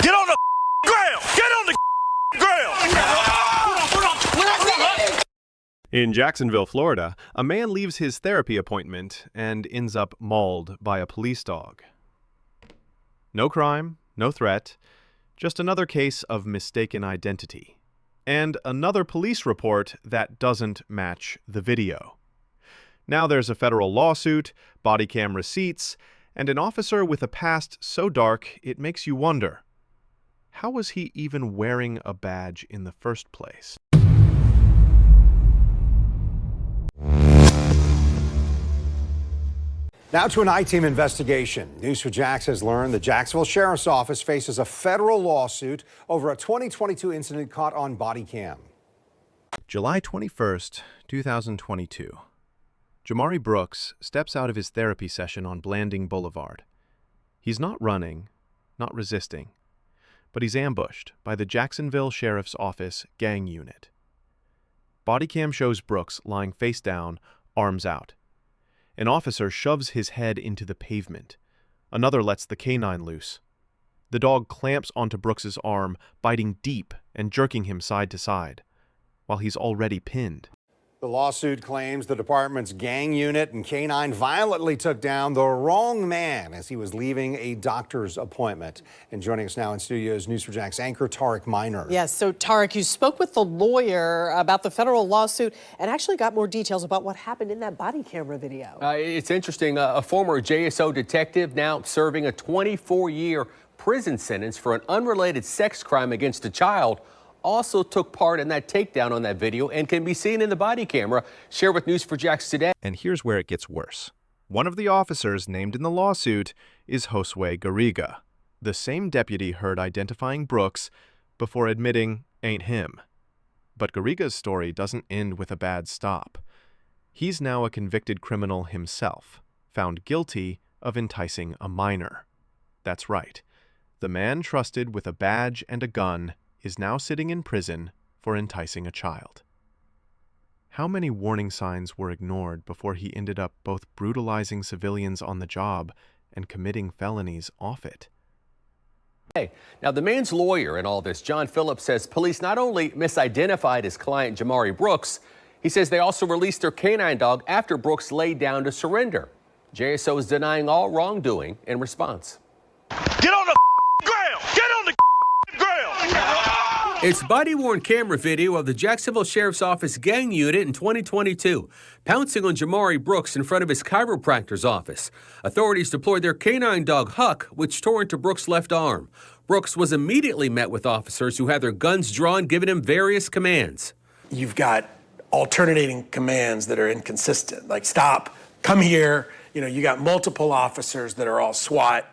Get on the ground! Get on the ground! In Jacksonville, Florida, a man leaves his therapy appointment and ends up mauled by a police dog. No crime, no threat, just another case of mistaken identity. And another police report that doesn't match the video. Now there's a federal lawsuit, body cam receipts, and an officer with a past so dark it makes you wonder, how was he even wearing a badge in the first place? Now to an I-Team investigation. News4Jax has learned the Jacksonville Sheriff's Office faces a federal lawsuit over a 2022 incident caught on body cam. July 21st, 2022. Jamari Brooks steps out of his therapy session on Blanding Boulevard. He's not running, not resisting, but he's ambushed by the Jacksonville Sheriff's Office Gang Unit. Bodycam shows Brooks lying face down, arms out. An officer shoves his head into the pavement. Another lets the canine loose. The dog clamps onto Brooks's arm, biting deep and jerking him side to side, while he's already pinned. The lawsuit claims the department's gang unit and canine violently took down the wrong man as he was leaving a doctor's appointment. And joining us now in studio is News4Jax anchor Tarek Minor. Yes, so Tarek, you spoke with the lawyer about the federal lawsuit and actually got more details about what happened in that body camera video. It's interesting. A former JSO detective now serving a 24-year prison sentence for an unrelated sex crime against a child also took part in that takedown on that video and can be seen in the body camera shared with News4Jax today. And here's where it gets worse. One of the officers named in the lawsuit is Josue Garriga, the same deputy heard identifying Brooks before admitting ain't him. But Garriga's story doesn't end with a bad stop. He's now a convicted criminal himself, found guilty of enticing a minor. That's right. The man trusted with a badge and a gun is now sitting in prison for enticing a child. How many warning signs were ignored before he ended up both brutalizing civilians on the job and committing felonies off it? Hey, now the man's lawyer in all this, John Phillips, says police not only misidentified his client Jamari Brooks, he says they also released their canine dog after Brooks laid down to surrender. JSO is denying all wrongdoing in response. Get on the ground! Get on the ground! It's body-worn camera video of the Jacksonville Sheriff's Office Gang Unit in 2022, pouncing on Jamari Brooks in front of his chiropractor's office. Authorities deployed their canine dog, Huck, which tore into Brooks' left arm. Brooks was immediately met with officers who had their guns drawn, giving him various commands. You've got alternating commands that are inconsistent, like stop, come here. You know, you got multiple officers that are all SWAT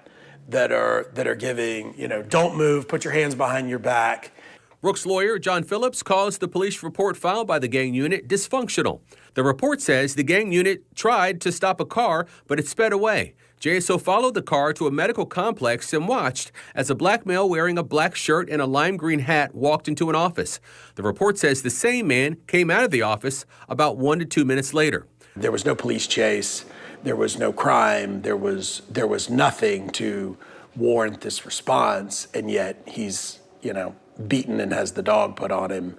that are giving, don't move, put your hands behind your back. Brooks' lawyer, John Phillips, calls the police report filed by the gang unit dysfunctional. The report says the gang unit tried to stop a car, but it sped away. JSO followed the car to a medical complex and watched as a black male wearing a black shirt and a lime green hat walked into an office. The report says the same man came out of the office about 1 to 2 minutes later. There was no police chase. There was no crime. There was nothing to warrant this response, and yet he's, beaten and has the dog put on him,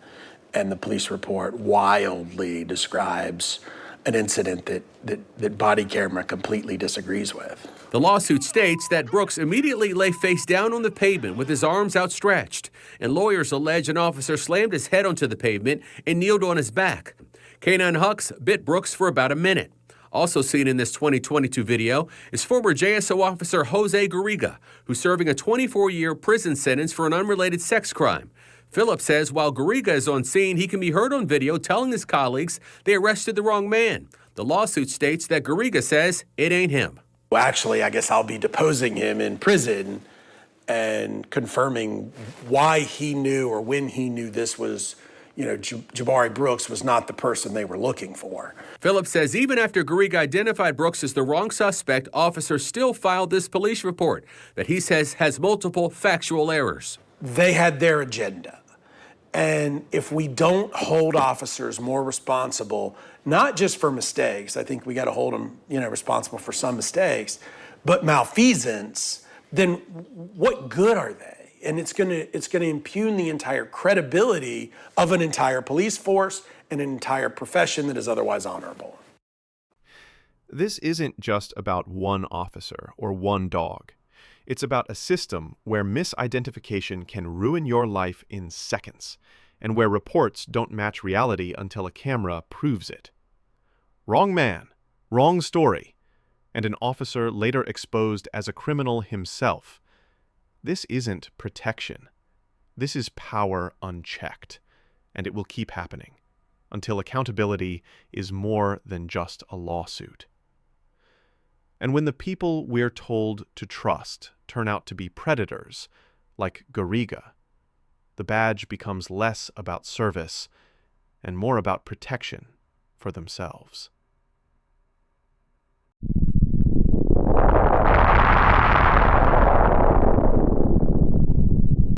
and the police report wildly describes an incident that body camera completely disagrees with. The lawsuit states that Brooks immediately lay face down on the pavement with his arms outstretched, and lawyers allege an officer slammed his head onto the pavement and kneeled on his back. Canine Hucks bit Brooks for about a minute. Also seen in this 2022 video is former JSO officer Josue Garriga, who's serving a 24-year prison sentence for an unrelated sex crime. Phillips says while Garriga is on scene, he can be heard on video telling his colleagues they arrested the wrong man. The lawsuit states that Garriga says it ain't him. Well, actually, I guess I'll be deposing him in prison and confirming why he knew or when he knew this was Jamari Brooks was not the person they were looking for. Phillips says even after Garriga identified Brooks as the wrong suspect, officers still filed this police report that he says has multiple factual errors. They had their agenda. And if we don't hold officers more responsible, not just for mistakes, I think we got to hold them, responsible for some mistakes, but malfeasance, then what good are they? and it's going to impugn the entire credibility of an entire police force and an entire profession that is otherwise honorable. This isn't just about one officer or one dog. It's about a system where misidentification can ruin your life in seconds, and where reports don't match reality until a camera proves it. Wrong man, wrong story, and an officer later exposed as a criminal himself. This isn't protection. This is power unchecked, and it will keep happening until accountability is more than just a lawsuit. And when the people we're told to trust turn out to be predators, like Garriga, the badge becomes less about service and more about protection for themselves.